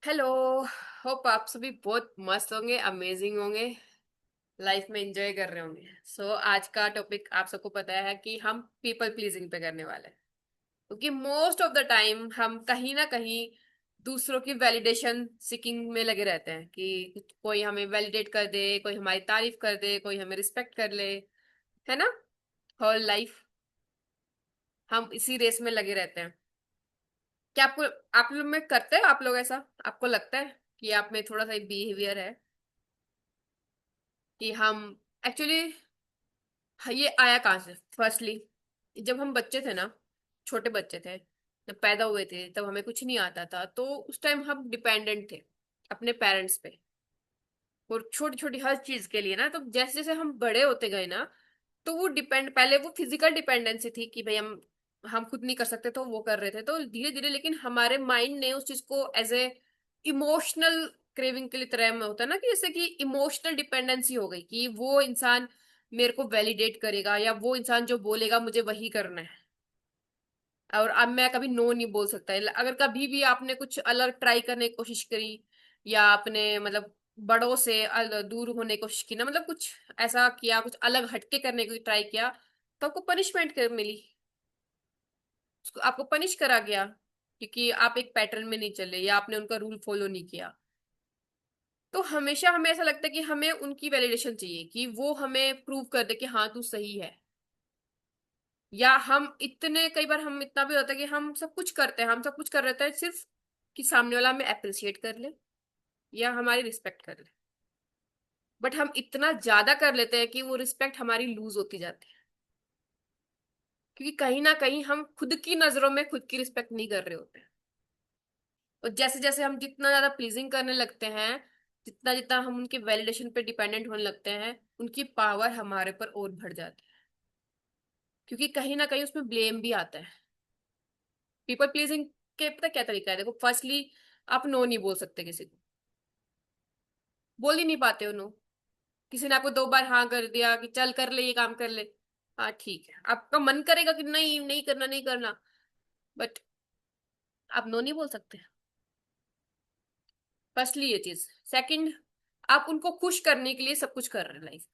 Hello. Hope आप सभी बहुत मस्त होंगे, अमेजिंग होंगे, लाइफ में एंजॉय कर रहे होंगे। आज का टॉपिक आप सबको पता है कि हम पीपल प्लीजिंग पे करने वाले हैं, क्योंकि मोस्ट ऑफ द टाइम हम कहीं ना कहीं दूसरों की वैलिडेशन सीकिंग में लगे रहते हैं कि कोई हमें वैलिडेट कर दे, कोई हमारी तारीफ कर दे, कोई हमें रिस्पेक्ट कर ले, है ना। होल लाइफ हम इसी रेस में लगे रहते हैं। क्या आपको, आप लोग में करते हैं आप लोग ऐसा? आपको लगता है कि आप में थोड़ा सा बिहेवियर है कि हम एक्चुअली, ये आया कहाँ से? फर्स्टली, जब हम बच्चे थे ना, छोटे बच्चे थे, जब पैदा हुए थे तब हमें कुछ नहीं आता था, तो उस टाइम हम डिपेंडेंट थे अपने पेरेंट्स पे, और छोटी छोटी हर चीज के लिए ना। तो जैसे जैसे हम बड़े होते गए ना, तो वो डिपेंड, पहले वो फिजिकल डिपेंडेंसी थी कि भाई हम खुद नहीं कर सकते तो वो कर रहे थे, तो धीरे धीरे लेकिन हमारे माइंड ने उस चीज को एज ए इमोशनल क्रेविंग के लिए तरह में होता है ना, कि जैसे कि इमोशनल डिपेंडेंसी हो गई कि वो इंसान मेरे को वैलिडेट करेगा, या वो इंसान जो बोलेगा मुझे वही करना है, और अब मैं कभी नो नहीं बोल सकता। अगर कभी भी आपने कुछ अलग ट्राई करने की कोशिश करी, या आपने मतलब बड़ों से दूर होने की कोशिश की ना, मतलब कुछ ऐसा किया, कुछ अलग हटके करने की ट्राई किया, तो आपको पनिशमेंट कर मिली, आपको पनिश करा गया, क्योंकि आप एक पैटर्न में नहीं चले या आपने उनका रूल फॉलो नहीं किया। तो हमेशा हमें ऐसा लगता है कि हमें उनकी वैलिडेशन चाहिए, कि वो हमें प्रूव कर दे कि हाँ तू सही है। या हम इतने, कई बार हम इतना भी होता है कि हम सब कुछ करते हैं, हम सब कुछ कर रहे हैं सिर्फ कि सामने वाला हमें अप्रिशिएट कर ले या हमारी रिस्पेक्ट कर ले। बट हम इतना ज्यादा कर लेते हैं कि वो रिस्पेक्ट हमारी लूज होती जाती है, क्योंकि कहीं ना कहीं हम खुद की नजरों में खुद की रिस्पेक्ट नहीं कर रहे होते हैं। और जैसे जैसे हम जितना ज्यादा प्लीजिंग करने लगते हैं, जितना जितना हम उनके वैलिडेशन पे डिपेंडेंट होने लगते हैं, उनकी पावर हमारे पर और बढ़ जाती है, क्योंकि कहीं ना कहीं उसमें ब्लेम भी आता है। पीपल प्लीजिंग के पता क्या तरीका है? देखो, फर्स्टली, आप नो नहीं बोल सकते किसी को, बोल ही नहीं पाते हो नो। किसी ने आपको 2 बार हाँ कर दिया कि चल कर ले, ये काम कर ले, हाँ ठीक है, आपका मन करेगा कि नहीं नहीं करना, नहीं करना, बट आप नो नहीं बोल सकते। फर्स्टली ये चीज। सेकंड, आप उनको खुश करने के लिए सब कुछ कर रहे हैं लाइफ,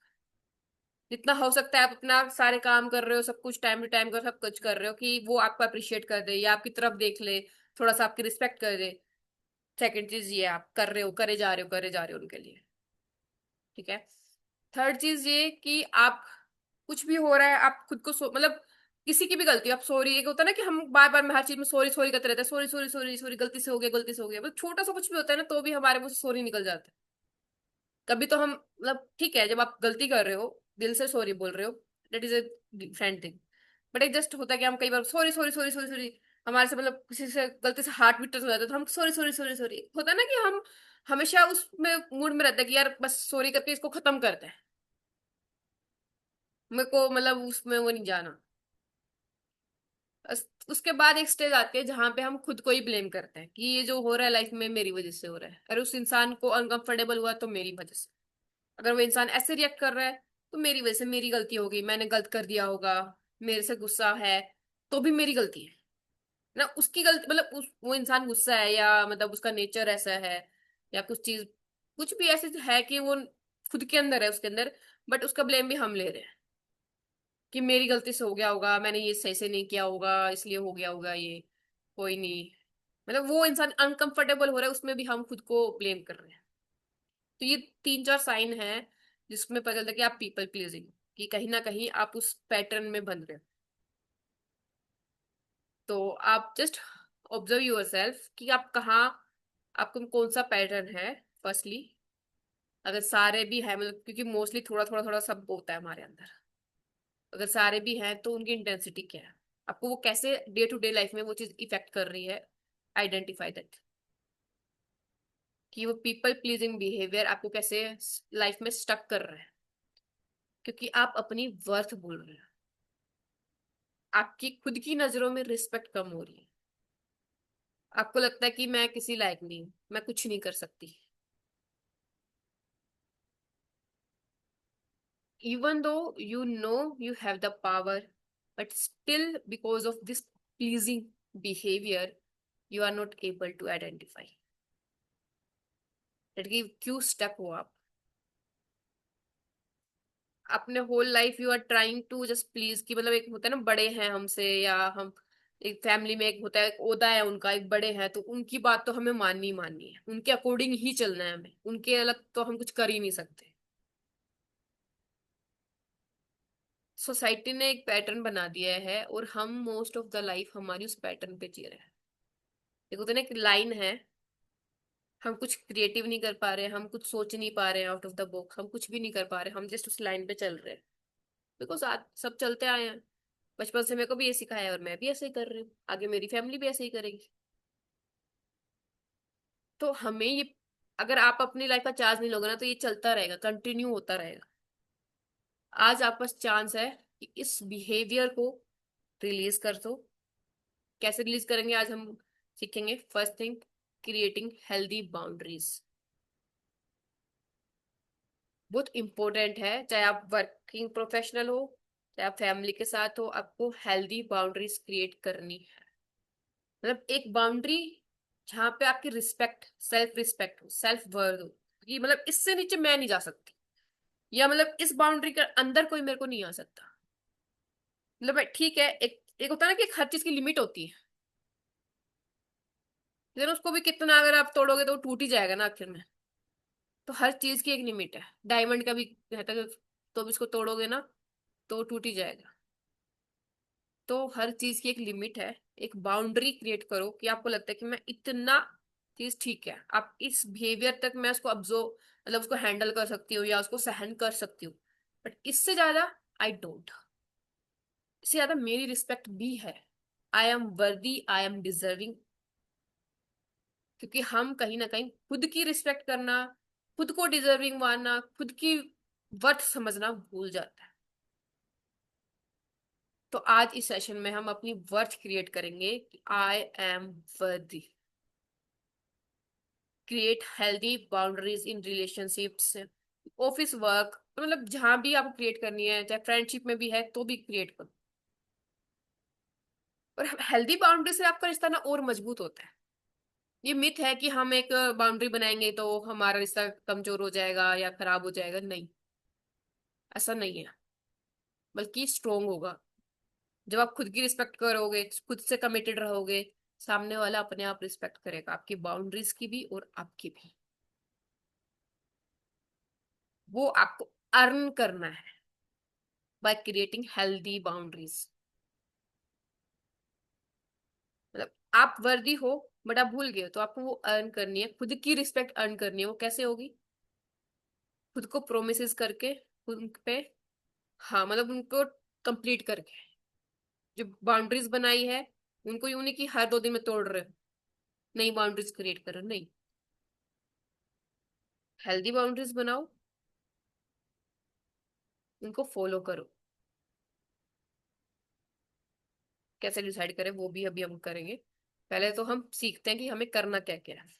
जितना हो सकता है आप अपना सारे काम कर रहे हो, सब कुछ टाइम टू टाइम कर, सब कुछ कर रहे हो कि वो आपको अप्रिशिएट कर दे या आपकी तरफ देख ले, थोड़ा सा आपकी रिस्पेक्ट कर दे। सेकंड चीज ये आप कर रहे हो, करे जा रहे हो, करे जा रहे हो उनके लिए, ठीक है। थर्ड चीज ये कि आप, कुछ भी हो रहा है आप खुद को मतलब किसी की भी गलती, आप सॉरी, एक होता है ना कि हम बार बार में हर चीज में सॉरी सॉरी करते रहते हैं, सॉरी सॉरी सॉरी सॉरी, गलती से हो गया, गलती से हो गया, मतलब छोटा सा कुछ भी होता है ना तो भी हमारे मुंह से सॉरी निकल जाता है। कभी तो हम मतलब ठीक है, जब आप गलती कर रहे हो, दिल से सॉरी बोल रहे हो, that is a different thing. But एक जस्ट होता है कि हम कई बार sorry sorry sorry sorry sorry, हमारे से मतलब किसी से गलती से हार्ट बीट हो जाता है तो हम सॉरी सॉरी सॉरी सॉरी, होता है ना कि हम हमेशा उसमें मूड में रहता है कि यार बस सॉरी करके इसको खत्म करते हैं, मेरे को मतलब उसमें वो नहीं जाना। उसके बाद एक स्टेज आती है जहां पे हम खुद को ही ब्लेम करते हैं कि ये जो हो रहा है लाइफ में मेरी वजह से हो रहा है, अरे उस इंसान को अनकंफर्टेबल हुआ तो मेरी वजह से, अगर वो इंसान ऐसे रिएक्ट कर रहा है तो मेरी वजह से, मेरी गलती होगी, मैंने गलत कर दिया होगा, मेरे से गुस्सा है तो भी मेरी गलती है ना, उसकी गलती, मतलब वो इंसान गुस्सा है या मतलब उसका नेचर ऐसा है, या कुछ चीज, कुछ भी ऐसे है कि वो खुद के अंदर है, उसके अंदर, बट उसका ब्लेम भी हम ले रहे हैं कि मेरी गलती से हो गया होगा, मैंने ये सही से नहीं किया होगा इसलिए हो गया होगा ये, कोई नहीं, मतलब वो इंसान अनकंफर्टेबल हो रहा है उसमें भी हम खुद को ब्लेम कर रहे हैं। तो ये 3-4 साइन है जिसमें पता चलता है कि आप पीपल प्लीजिंग, कि कहीं ना कहीं आप उस पैटर्न में बंध रहे हो। तो आप जस्ट ऑब्जर्व योर सेल्फ कि आप कहाँ, आपको कौन सा पैटर्न है फर्स्टली। अगर सारे भी है, मतलब क्योंकि मोस्टली थोड़ा थोड़ा थोड़ा सब होता है हमारे अंदर, अगर सारे भी हैं तो उनकी इंटेंसिटी क्या है, आपको वो कैसे डे टू डे लाइफ में वो चीज इफेक्ट कर रही है, आइडेंटिफाई दैट, कि वो पीपल प्लीजिंग बिहेवियर आपको कैसे लाइफ में स्टक कर रहा है, क्योंकि आप अपनी वर्थ भूल रहे हो, आपकी खुद की नजरों में रिस्पेक्ट कम हो रही है, आपको लगता है कि मैं किसी लायक नहीं हूं, मैं कुछ नहीं कर सकती, even though you know you have the power, but still because of this pleasing behavior you are not able to identify. कि क्यों स्टक हो आप अपने whole life you are trying to just please, कि मतलब एक होता है ना बड़े हैं हमसे, या हम एक फैमिली में एक होता है, एक ओदा है उनका, एक बड़े हैं तो उनकी बात तो हमें माननी ही माननी है, उनके अकॉर्डिंग ही चलना है हमें, उनके अलग तो हम कुछ कर ही नहीं सकते। सोसाइटी ने एक पैटर्न बना दिया है और हम मोस्ट ऑफ द लाइफ हमारी उस पैटर्न पे जी रहे हैं। देखो तो ना एक लाइन है, हम कुछ क्रिएटिव नहीं कर पा रहे, हम कुछ सोच नहीं पा रहे हैं आउट ऑफ द बॉक्स, हम कुछ भी नहीं कर पा रहे, हम जस्ट उस लाइन पे चल रहे हैं। बिकॉज आज सब चलते आए हैं, बचपन से मेरे को भी ये सिखाया है और मैं भी ऐसे ही कर रही हूँ, आगे मेरी फैमिली भी ऐसे ही करेगी। तो हमें ये, अगर आप अपनी लाइफ का चार्ज नहीं लोगे ना तो ये चलता रहेगा, कंटिन्यू होता रहेगा। आज आपके पास चांस है कि इस बिहेवियर को रिलीज कर दो। कैसे रिलीज करेंगे आज हम सीखेंगे। First thing, creating healthy boundaries. बहुत इंपॉर्टेंट है, चाहे आप वर्किंग प्रोफेशनल हो, चाहे आप फैमिली के साथ हो, आपको हेल्दी बाउंड्रीज क्रिएट करनी है। मतलब एक बाउंड्री जहां पे आपकी रिस्पेक्ट, सेल्फ रिस्पेक्ट हो, सेल्फ वर्थ हो, कि मतलब इससे नीचे मैं नहीं जा सकती, या मतलब इस बाउंड्री के अंदर कोई मेरे को नहीं आ सकता। मतलब ठीक है, एक एक होता है ना कि एक हर चीज की लिमिट होती है, लेकिन उसको भी कितना अगर आप तोड़ोगे तो वो टूट ही जाएगा ना आखिर में। तो हर चीज की एक लिमिट है, डायमंड का भी कहता है कि तो भी इसको तोड़ोगे ना तो वो टूट ही जाएगा। तो हर चीज की एक लिमिट है। एक बाउंड्री क्रिएट करो कि आपको लगता है कि मैं इतना चीज ठीक है, आप इस बिहेवियर तक मैं उसको ऑब्जर्व, मतलब उसको हैंडल कर सकती हूँ या उसको सहन कर सकती हूँ, बट इससे ज्यादा आई डोंट, इससे ज्यादा मेरी रिस्पेक्ट भी है। आई एम वर्दी, आई एम डिजर्विंग। क्योंकि हम कहीं ना कहीं खुद की रिस्पेक्ट करना, खुद को डिजर्विंग मानना, खुद की वर्थ समझना भूल जाता है। तो आज इस सेशन में हम अपनी वर्थ क्रिएट करेंगे कि आई एम वर्दी। Create healthy boundaries in relationships, office work, मतलब जहां भी आपको क्रिएट करनी है, चाहे फ्रेंडशिप में भी है तो भी क्रिएट करो। और हेल्दी बाउंड्री से आपका रिश्ता ना और मजबूत होता है। ये मिथ है कि हम एक बाउंड्री बनाएंगे तो हमारा रिश्ता कमजोर हो जाएगा या खराब हो जाएगा, नहीं, ऐसा नहीं है, बल्कि स्ट्रोंग होगा। जब आप खुद की रिस्पेक्ट करोगे, खुद से कमिटेड रहोगे, सामने वाला अपने आप रिस्पेक्ट करेगा, आपकी बाउंड्रीज की भी और आपकी भी। वो आपको अर्न करना है बाय क्रिएटिंग हेल्दी बाउंड्रीज। मतलब आप वर्दी हो बट आप भूल गए, तो आपको वो अर्न करनी है, खुद की रिस्पेक्ट अर्न करनी है। वो कैसे होगी? खुद को प्रोमिस करके, उन पे, हाँ मतलब उनको कंप्लीट करके। जो बाउंड्रीज बनाई है उनको यूं नहीं कि हर 2 दिन में तोड़ रहे हो, नई बाउंड्रीज क्रिएट करो, नहीं, हेल्दी बाउंड्रीज बनाओ, उनको फॉलो करो। कैसे डिसाइड करें वो भी अभी हम करेंगे। पहले तो हम सीखते हैं कि हमें करना क्या क्या है।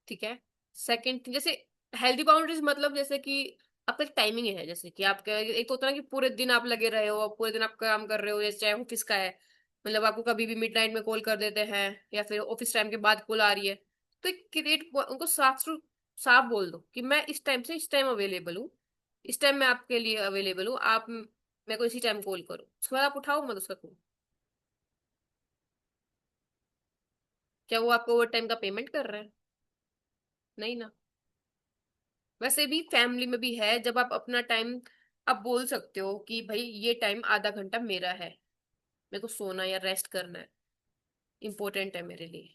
ठीक है। सेकंड, जैसे हेल्दी बाउंड्रीज मतलब जैसे कि आपका टाइमिंग है, जैसे कि आपका एक तो होता है ना कि पूरे दिन आप लगे रहे हो, पूरे दिन आप काम कर रहे हो, जैसे चाहे ऑफिस का है, मतलब आपको कभी भी मिड नाइट में कॉल कर देते हैं या फिर ऑफिस टाइम के बाद कॉल आ रही है, तो एक क्रिएट, उनको साफ बोल दो कि मैं इस टाइम से इस टाइम अवेलेबल हूँ, इस टाइम मैं आपके लिए अवेलेबल हूँ, आप मेरे को इसी टाइम कॉल करो, उसके बाद आप उठाओ मत उसका कॉल। क्या वो आपको ओवर टाइम का पेमेंट कर रहे हैं? नहीं ना। वैसे भी फैमिली में भी है, जब आप अपना टाइम आप बोल सकते हो कि भाई ये टाइम आधा घंटा मेरा है, मेरे को सोना या रेस्ट करना है, इंपॉर्टेंट है मेरे लिए,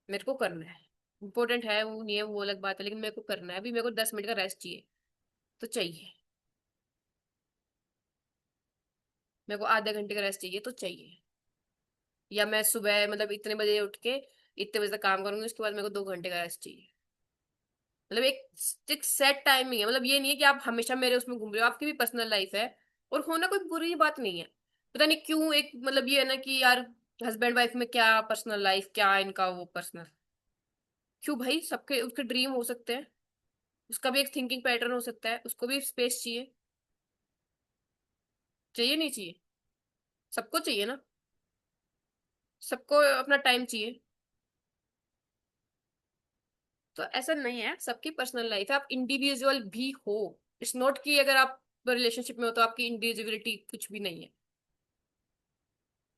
मेरे को करना है। इंपॉर्टेंट है वो नहीं है वो अलग बात है, लेकिन मेरे को करना है, अभी मेरे को 10 मिनट का रेस्ट चाहिए तो चाहिए, मेरे को आधे घंटे का रेस्ट चाहिए तो चाहिए, या मैं सुबह मतलब इतने बजे उठ के इतने बजे तक काम करूंगी, उसके बाद मेरे को 2 घंटे का रेस्ट चाहिए। मतलब एक सेट टाइमिंग है, मतलब ये नहीं है कि आप हमेशा मेरे उसमें घूम रहे हो, आपकी भी पर्सनल लाइफ है, और होना कोई बुरी बात नहीं है। पता नहीं क्यों एक मतलब ये है ना कि यार हस्बैंड वाइफ में क्या पर्सनल लाइफ, क्या इनका वो पर्सनल, क्यों भाई, सबके उसके ड्रीम हो सकते हैं, उसका भी एक थिंकिंग पैटर्न हो सकता है, उसको भी स्पेस चाहिए। चाहिए नहीं चाहिए? सबको चाहिए ना, सबको अपना टाइम चाहिए। तो ऐसा नहीं है, सबकी पर्सनल लाइफ है, आप इंडिविजुअल भी हो। इट्स नॉट कि अगर आप रिलेशनशिप में हो तो आपकी इंडिविजुअलिटी कुछ भी नहीं है।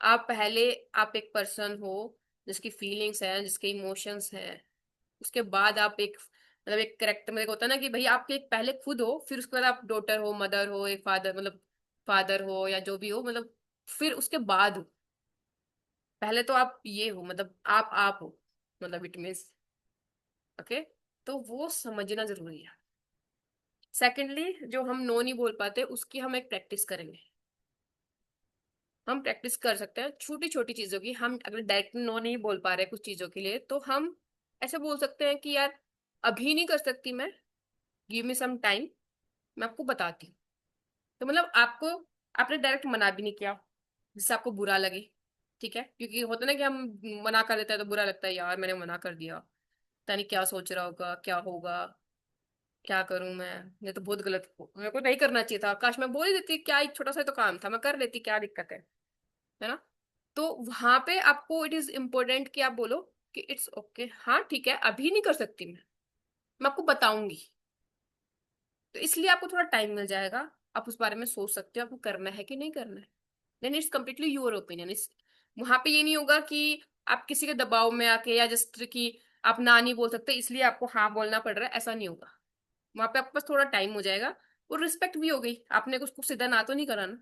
आप पहले, आप एक पर्सन हो जिसकी फीलिंग्स हैं, जिसके इमोशंस हैं। उसके बाद आप एक, मतलब एक करेक्टर में होता है ना कि भाई आपके एक पहले खुद हो, फिर उसके बाद आप डॉटर हो, मदर हो, एक फादर, मतलब फादर हो या जो भी हो, मतलब फिर उसके बाद हो। पहले तो आप ये हो, मतलब आप हो, मतलब इट मीन्स, ओके। तो वो समझना जरूरी है। सेकेंडली, जो हम नो नहीं बोल पाते उसकी हम एक प्रैक्टिस करेंगे। हम प्रैक्टिस कर सकते हैं छोटी छोटी चीजों की। हम अगर डायरेक्ट नो नहीं बोल पा रहे कुछ चीजों के लिए, तो हम ऐसे बोल सकते हैं कि यार अभी नहीं कर सकती मैं, गिव मी सम टाइम, मैं आपको बताती हूँ। तो मतलब आपको, आपने डायरेक्ट मना भी नहीं किया जिससे आपको बुरा लगे, ठीक है, क्योंकि होता है ना कि हम मना कर देते हैं तो बुरा लगता है, यार मैंने मना कर दिया, पता नहीं क्या सोच रहा होगा, क्या होगा, क्या करूं मैं, ये तो बहुत गलत, मेरे को नहीं करना चाहिए था, काश मैं बोल ही देती, क्या एक छोटा सा तो काम था, मैं कर लेती, क्या दिक्कत है ना। तो वहां पे आपको इट इज इम्पोर्टेंट कि आप बोलो कि इट्स ओके, हाँ ठीक है, अभी नहीं कर सकती मैं आपको बताऊंगी। तो इसलिए आपको थोड़ा टाइम मिल जाएगा, आप उस बारे में सोच सकते हो आपको करना है कि नहीं करना है। Then it's completely your opinion. इस वहां पे ये नहीं होगा कि आप किसी के दबाव में आके, या जस्ट कि आप ना नहीं बोल सकते इसलिए आपको हाँ बोलना पड़ रहा है, ऐसा नहीं होगा। वहां पे आपके पास थोड़ा टाइम हो जाएगा, और रिस्पेक्ट भी हो गई, आपने उसको सीधा ना तो नहीं करा ना,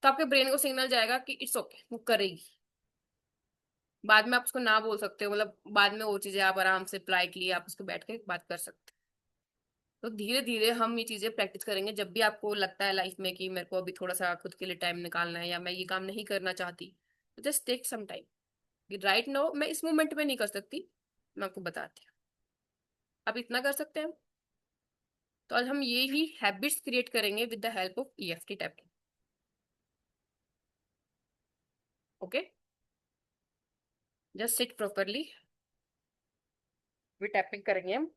तो आपके ब्रेन को सिग्नल जाएगा कि इट्स ओके, वो करेगी। बाद में आप उसको ना बोल सकते हो, मतलब बाद में वो चीजें आप आराम से पोलाइटली आप उसको बैठ के बात कर सकते हो। तो धीरे धीरे हम ये चीजें प्रैक्टिस करेंगे, जब भी आपको लगता है लाइफ में कि मेरे को अभी थोड़ा सा खुद के लिए टाइम निकालना है, या मैं ये काम नहीं करना चाहती, तो just take some time. Right now मैं इस मोमेंट में नहीं कर सकती, मैं आपको बताती हूँ, आप इतना कर सकते हैं। तो आज हम ये ही हैबिट्स क्रिएट करेंगे with the help of EFT tapping. Okay, just sit properly, भी टैपिंग करेंगे हम।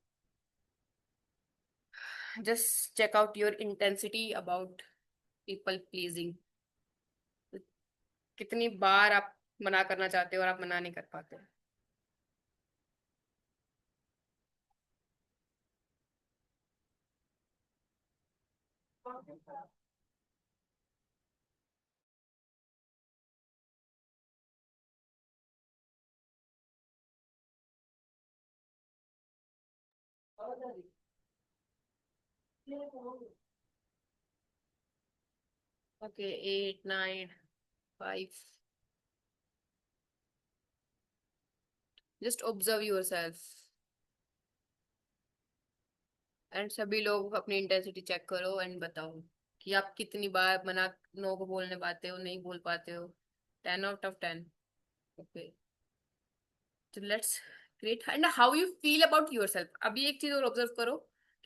Just check out your intensity about people pleasing. कितनी बार आप मना करना चाहते हो और आप मना नहीं कर पाते। Okay, 8 9 5। Just observe your self, and सभी लोग अपनी इंटेंसिटी चेक करो एंड बताओ कि आप कितनी बार मना, नो को बोलने पाते हो, नहीं बोल पाते हो। 10 आउट ऑफ 10। ओके, तो let's create, and how you feel about your self. अभी एक चीज और ऑब्जर्व करो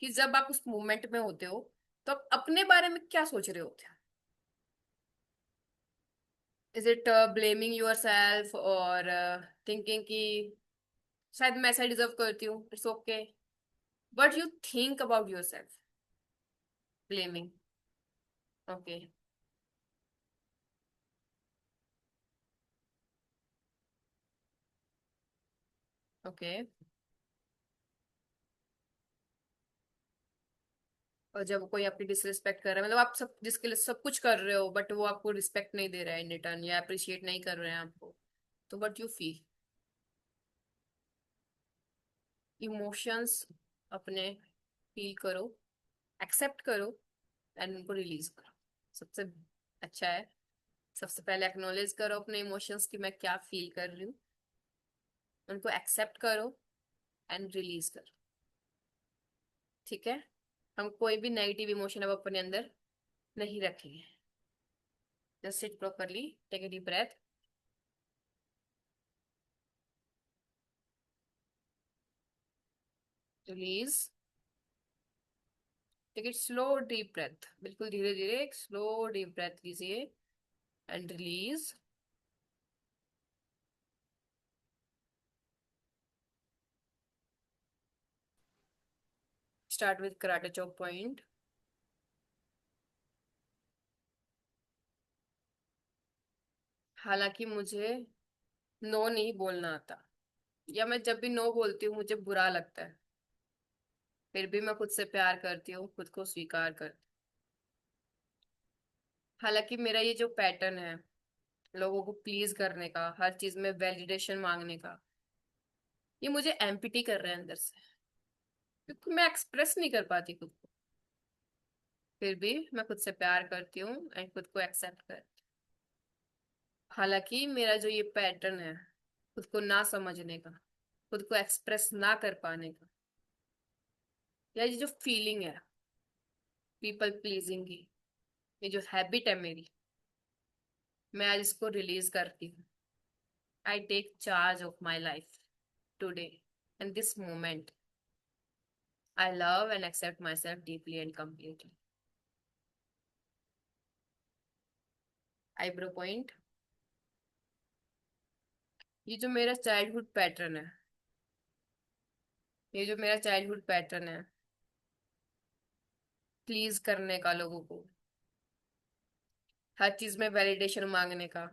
कि जब आप उस मोमेंट में होते हो तो आप अपने बारे में क्या सोच रहे होते हो। Is it blaming your self, और थिंकिंग कि शायद मैं ऐसा डिजर्व करती हूँ, it's okay, but you think about your self, blaming. Okay, okay. और जब कोई आपकी डिसरिस्पेक्ट कर रहा है, मतलब आप सब जिसके लिए सब कुछ कर रहे हो बट वो आपको रिस्पेक्ट नहीं दे रहा है इन रिटर्न, या अप्रिशिएट नहीं कर रहे हैं आपको, तो वट यू फील। इमोशंस अपने फील करो, एक्सेप्ट करो, एंड उनको रिलीज करो। सबसे अच्छा है, सबसे पहले एक्नॉलेज करो अपने इमोशंस कि मैं क्या फील कर रही हूँ, उनको एक्सेप्ट करो एंड रिलीज करो। ठीक है, हम कोई भी नेगेटिव इमोशन अब अपने अंदर नहीं रखेंगे। Just sit properly, take a deep breath, release, take it slow deep breath, बिल्कुल धीरे धीरे एक स्लो डीप ब्रेथ लीजिए and release. Start with karate chop point. हालांकि मुझे नो नहीं बोलना आता, या मैं जब भी नो बोलती हूँ मुझे बुरा लगता है, फिर भी मैं खुद से प्यार करती हूँ, खुद को स्वीकार करती हूँ। हालांकि मेरा ये जो पैटर्न है, लोगों को प्लीज करने का, हर चीज में वैलिडेशन मांगने का, ये मुझे एम्पिटी कर रहे हैं अंदर से, क्योंकि मैं एक्सप्रेस नहीं कर पाती खुद को। फिर भी मैं खुद से प्यार करती हूँ एंड खुद को एक्सेप्ट करती हूँ। हालांकि मेरा जो ये पैटर्न है, खुद को ना समझने का, खुद को एक्सप्रेस ना कर पाने का, या ये जो फीलिंग है पीपल प्लीजिंग की, ये जो हैबिट है मेरी, मैं आज इसको रिलीज करती हूँ। I take charge of my life today and this moment. I love and accept my self deeply and completely. Eyebrow point. ये जो मेरा चाइल्डहुड पैटर्न है, ये जो मेरा चाइल्डहुड पैटर्न है, प्लीज करने का, लोगों को हर चीज में वैलिडेशन मांगने का,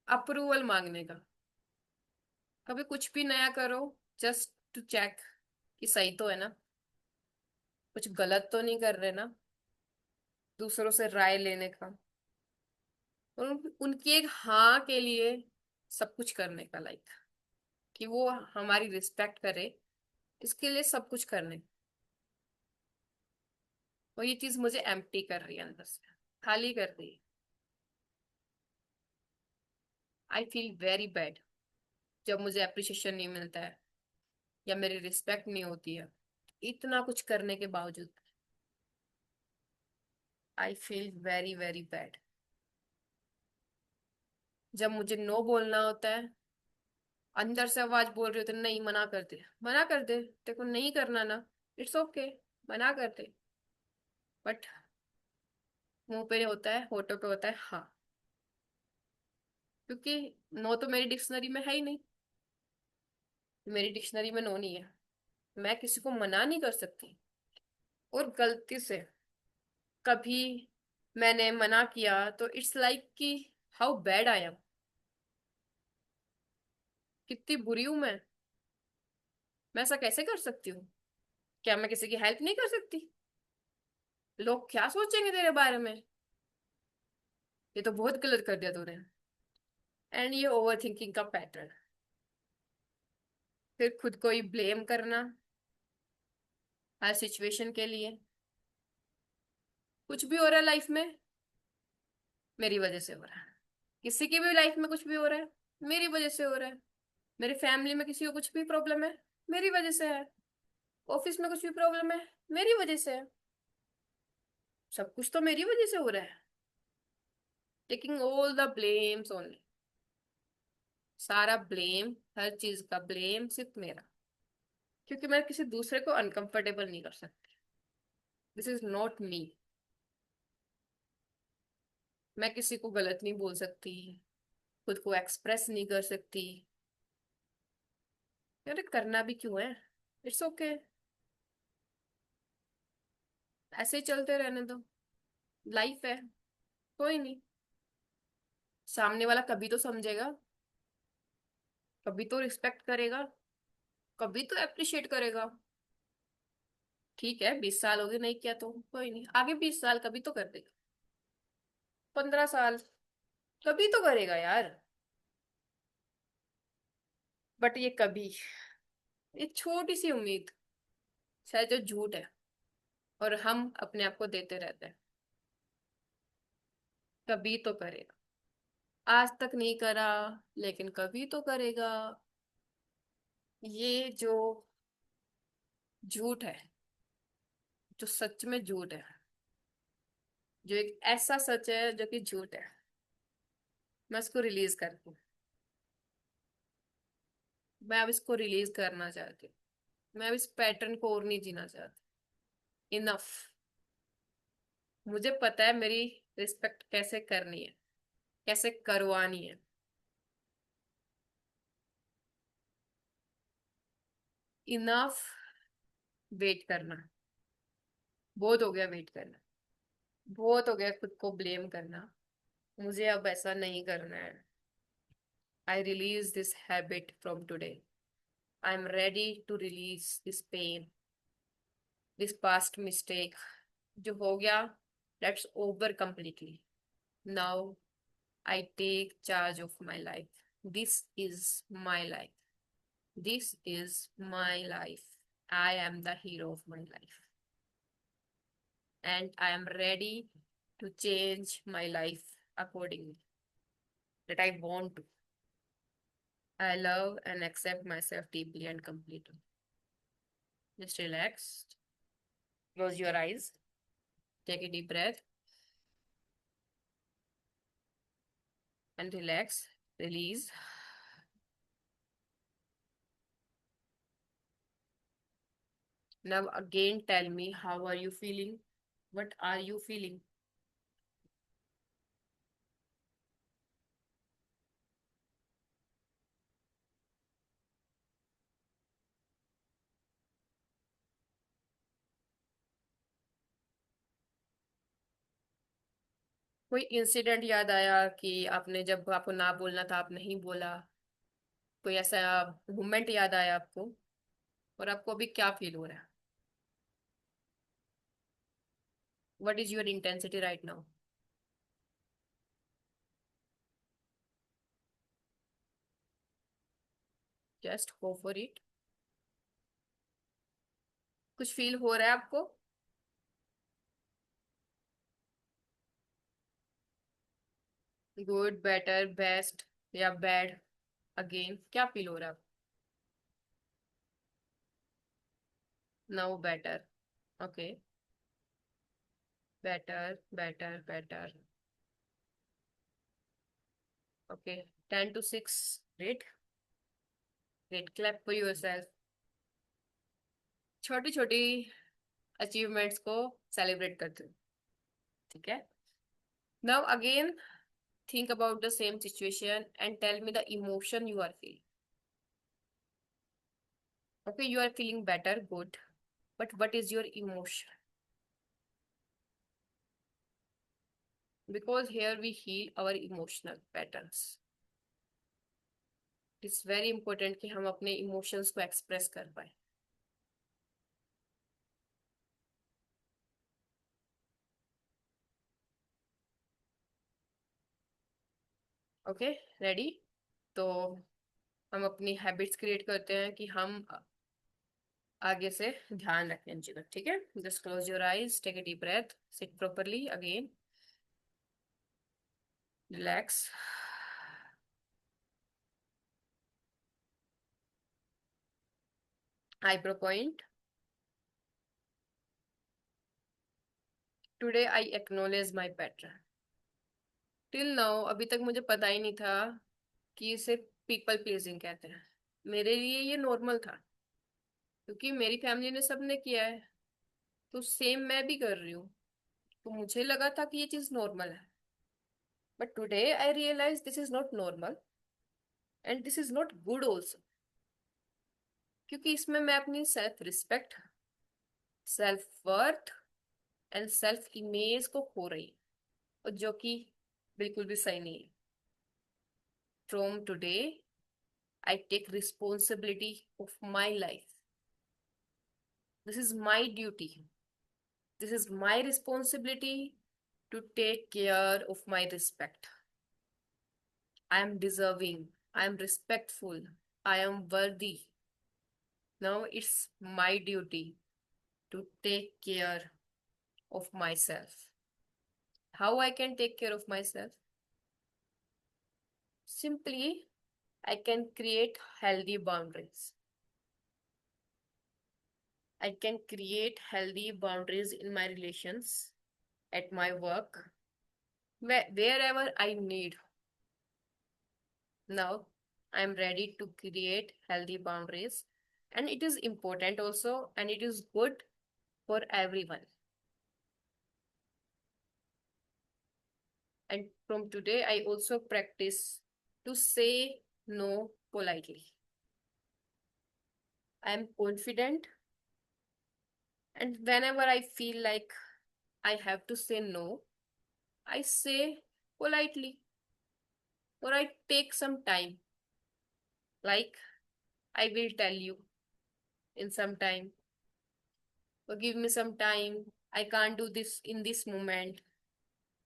अप्रूवल मांगने का, कभी कुछ भी नया करो जस्ट टू चेक कि सही तो है ना, कुछ गलत तो नहीं कर रहे ना, दूसरों से राय लेने का, और उनकी एक हाँ के लिए सब कुछ करने का, लाइक कि वो हमारी रिस्पेक्ट करे, इसके लिए सब कुछ करने। और ये चीज मुझे एम्प्टी कर रही है अंदर से, खाली कर रही है। आई फील वेरी बैड जब मुझे अप्रिशिएशन नहीं मिलता है या मेरी रिस्पेक्ट नहीं होती है, इतना कुछ करने के बावजूद। I feel very very bad जब मुझे नो बोलना होता है, अंदर से आवाज बोल रही होती है नहीं, मना कर दे, मना कर दे, तेरे को नहीं करना ना, इट्स ओके, मना कर दे। बट मुंह पे होता है, होठों पे होता है हाँ, क्योंकि नो तो मेरी डिक्शनरी में है ही नहीं। मेरी डिक्शनरी में नो नहीं है, मैं किसी को मना नहीं कर सकती। और गलती से कभी मैंने मना किया तो इट्स लाइक कि हाउ बैड आई एम, कितनी बुरी हूं मैं ऐसा कैसे कर सकती हूँ? क्या मैं किसी की हेल्प नहीं कर सकती? लोग क्या सोचेंगे तेरे बारे में? ये तो बहुत गलत कर दिया तूने। एंड ये ओवर थिंकिंग का पैटर्न, फिर खुद को ही ब्लेम करना हर सिचुएशन के लिए। कुछ भी हो रहा है लाइफ में, मेरी वजह से हो रहा है। किसी की भी लाइफ में कुछ भी हो रहा है, मेरी वजह से हो रहा है। मेरी फैमिली में किसी को कुछ भी प्रॉब्लम है, मेरी वजह से है। ऑफिस में कुछ भी प्रॉब्लम है, मेरी वजह से है। सब कुछ तो मेरी वजह से हो रहा है। Taking all the blames only, सारा ब्लेम, हर चीज का ब्लेम सिर्फ मेरा, क्योंकि मैं किसी दूसरे को अनकंफर्टेबल नहीं कर सकती। This is not me. मैं किसी को गलत नहीं बोल सकती, खुद को एक्सप्रेस नहीं कर सकती। अरे करना भी क्यों है? इट्स ओके, ऐसे ही चलते रहने दो, लाइफ है, कोई नहीं। सामने वाला कभी तो समझेगा, कभी तो रिस्पेक्ट करेगा, कभी तो अप्रिशिएट करेगा। ठीक है, 20 साल हो गए नहीं किया तो कोई नहीं, आगे 20 साल कभी तो कर देगा, 15 साल कभी तो करेगा यार। बट ये कभी, एक छोटी सी उम्मीद, शायद जो झूठ है, और हम अपने आप को देते रहते हैं, कभी तो करेगा। आज तक नहीं करा, लेकिन कभी तो करेगा। ये जो झूठ है, जो सच में झूठ है, जो एक ऐसा सच है जो कि झूठ है, मैं इसको रिलीज करती हूँ। मैं अब इसको रिलीज करना चाहती हूँ। मैं अब इस पैटर्न को और नहीं जीना चाहती। इनफ। मुझे पता है मेरी रिस्पेक्ट कैसे करनी है, कैसे करवानी है। इनफ वेट करना, बहुत हो गया वेट करना, बहुत हो गया खुद को ब्लेम करना। मुझे अब ऐसा नहीं करना है। I release this habit from today. I am ready to release this pain, this past mistake जो हो गया, लेट्स ओवर completely. नाउ I take charge of my life. This is my life. This is my life. I am the hero of my life. And I am ready to change my life accordingly. That I want to. I love and accept myself deeply and completely. Just relax. Close your eyes. Take a deep breath and relax. Release. Now again tell me, how are you feeling? What are you feeling? कोई incident याद आया कि आपने जब आपको ना बोलना था आप नहीं बोला? कोई ऐसा मोमेंट याद आया आपको? और आपको अभी क्या फील हो रहा है? What is your intensity right now? Just go for it. कुछ फील हो रहा है आपको? गुड, बेटर, बेस्ट या बैड? अगेन क्या फील हो रहा है? Now better. Okay. Better, better, better. Okay. 10 to 6 rate. Great, clap for yourself. छोटी छोटी अचीवमेंट्स को सेलिब्रेट करते हो, ठीक है? Now again think about the same situation and tell me the emotion you are feeling. Okay, you are feeling better, good, but what is your emotion? Because here we heal our emotional patterns. It's very important कि हम अपने emotions को express कर पाए. Okay, ready? तो हम अपनी habits create करते हैं कि हम आगे से ध्यान रखें इन चीजों, ठीक है? Just close your eyes, take a deep breath, sit properly again, relax. Eyebrow point. Today I acknowledge my pattern. Till now अभी तक मुझे पता ही नहीं था कि इसे पीपल प्लीजिंग कहते हैं। मेरे लिए ये नॉर्मल था क्योंकि मेरी फैमिली ने सबने किया है, तो सेम मैं भी कर रही हूँ। तो मुझे लगा था कि ये चीज नॉर्मल है, but today I realise this is not normal and this is not good also, क्योंकि इसमें मैं अपनी self respect, self worth and self image को खो रही हूँ, और जो कि बिल्कुल भी सही नहीं है। From today I take responsibility of my life. This is my duty, this is my responsibility to take care of my respect. I am deserving, I am respectful, I am worthy. Now it's my duty to take care of myself. How I can take care of myself? Simply, I can create healthy boundaries. I can create healthy boundaries in my relations, at my work, wherever I need. Now I'm ready to create healthy boundaries, and it is important also, and it is good for everyone. And from today, I also practice to say no politely. I am confident, and whenever I feel like I have to say no, I say politely, or I take some time. Like I will tell you in some time. So give me some time. I can't do this in this moment.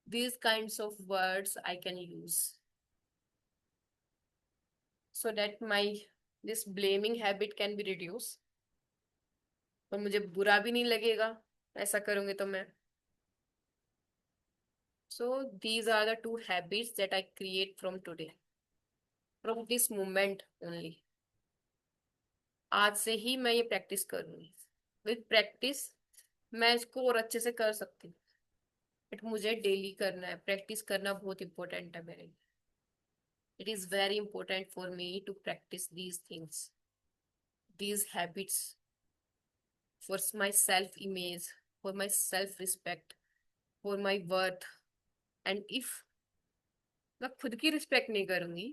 These kinds of words I can use so that my this blaming habit can be reduced. और मुझे बुरा भी नहीं लगेगा ऐसा करूंगी तो मैं. So these are the two habits that I create from today, from this moment only. आज से ही मैं ये प्रैक्टिस करूंगी. विद प्रैक्टिस मैं इसको और अच्छे से कर सकती हूँ. बट मुझे डेली करना है. प्रैक्टिस करना बहुत इंपॉर्टेंट है मेरे लिए. It is very important for me to practise these things, these habits for my self image, for my self respect, for my worth. And if मैं खुद की रिस्पेक्ट नहीं करूंगी,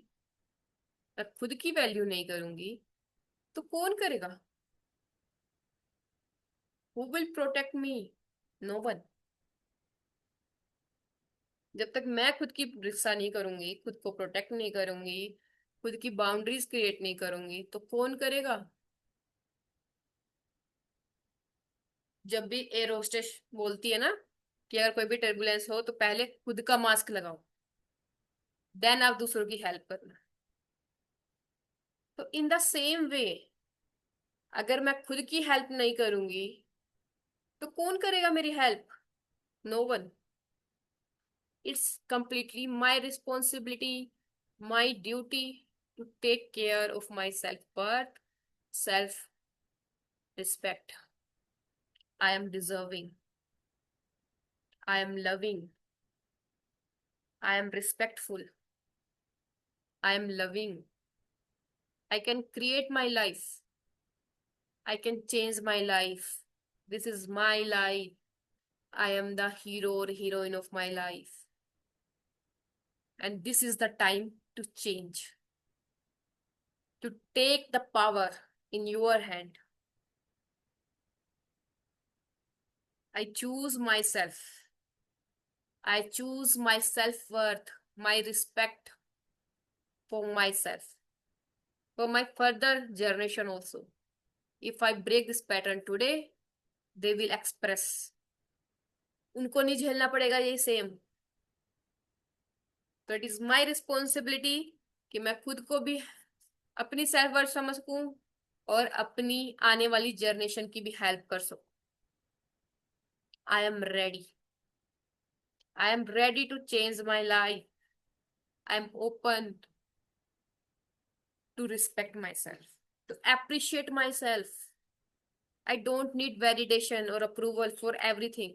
मैं खुद की वैल्यू नहीं करूंगी, तो कौन करेगा? Who will protect me? No one. जब तक मैं खुद की रक्षा नहीं करूंगी, खुद को प्रोटेक्ट नहीं करूंगी, खुद की बाउंड्रीज क्रिएट नहीं करूंगी, तो कौन करेगा? जब भी एयर होस्टेस बोलती है ना कि अगर कोई भी टर्बुलेंस हो तो पहले खुद का मास्क लगाओ, देन आप दूसरों की हेल्प करना. तो इन द सेम वे, अगर मैं खुद की हेल्प नहीं करूंगी तो कौन करेगा मेरी help? No one. It's completely my responsibility, my duty to take care of my self-worth, self-respect. I am deserving. I am loving. I am respectful. I am loving. I can create my life. I can change my life. This is my life. I am the hero or heroine of my life. And this is the time to change, to take the power in your hand. I choose myself. I choose my self-worth, my respect for myself, for my further generation also. If I break this pattern today, they will express. उनको नहीं झेलना पड़ेगा ये same. तो it is my responsibility कि मैं खुद को भी अपनी सेल्फ वर्थ समझ सकूं और अपनी आने वाली जनरेशन की भी हेल्प कर सकूं. I am ready. I am ready to change my life. I am open to respect my self, to appreciate myself. I don't need validation or approval for everything.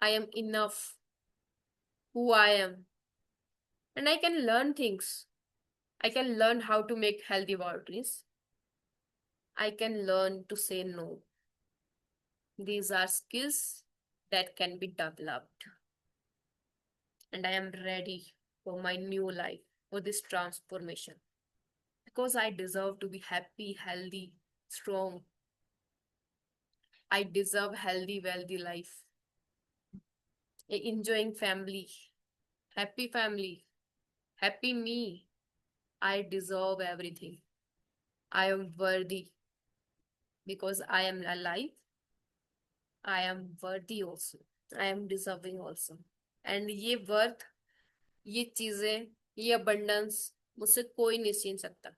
I am enough who I am. And I can learn things. I can learn how to make healthy boundaries. I can learn to say no. These are skills that can be developed. And I am ready for my new life, for this transformation. Because I deserve to be happy, healthy, strong. I deserve healthy, wealthy life. Enjoying family, happy me. I deserve everything. I am worthy because I am alive. I am worthy also. I am deserving also. And ये worth, ये चीजें, ये abundance मुझसे कोई नहीं छीन सकता.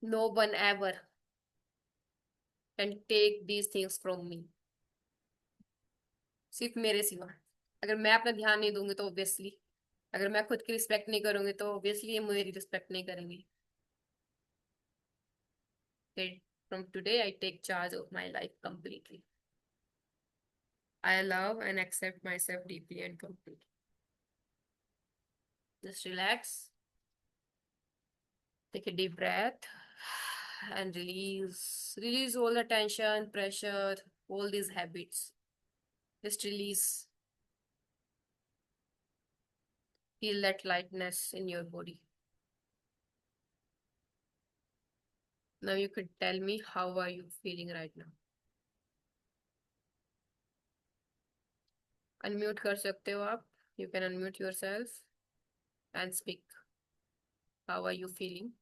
No one ever can take these things from me. सिर्फ मेरे सिवा. अगर मैं अपना ध्यान नहीं दूंगी तो ऑब्वियसली, अगर मैं खुद की रिस्पेक्ट नहीं करूंगी तो ऑब्वियसली ये मेरी रिस्पेक्ट नहीं करेंगी. From today, I take charge of my life completely. I love and accept myself deeply and completely. Just relax. Take a deep breath and release. Release all the tension, pressure, all these habits. Just release. Feel that lightness in your body. Now you could tell me how are you feeling right now. Unmute कर सकते हो आप. You can unmute yourself and speak. How are you feeling?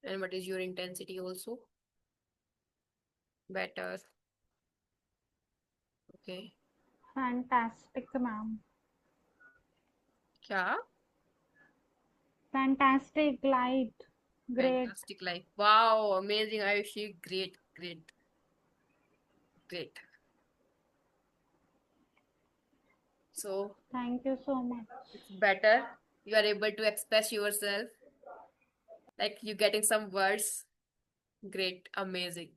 and what is your intensity also. Better. Okay. Fantastic, ma'am. क्या? Fantastic, light, great. Fantastic life. Wow, amazing, Ayushi. Great, great, great. So Thank you so much. it's better. You are able to express yourself. Like you getting some words. Great, amazing,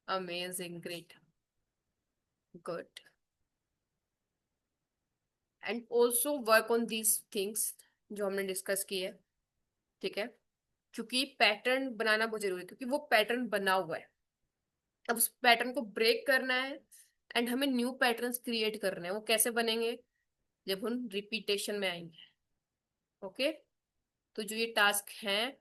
amazing, great, good. And also work on these things जो हमने discuss किए है, ठीक है? क्योंकि pattern बनाना बहुत जरूरी है, क्योंकि वो पैटर्न बना हुआ है। अब उस पैटर्न को ब्रेक करना है एंड हमें न्यू पैटर्न्स क्रिएट करने हैं। वो कैसे बनेंगे? जब हम रिपीटेशन में आएंगे। ओके। तो जो ये टास्क हैं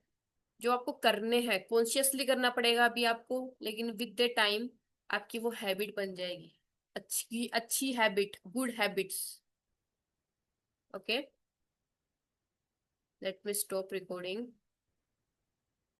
जो आपको करने हैं, कॉन्शियसली करना पड़ेगा अभी आपको, लेकिन विद द टाइम आपकी वो हैबिट बन जाएगी। अच्छी अच्छी habit, good habits. Okay, let me stop recording.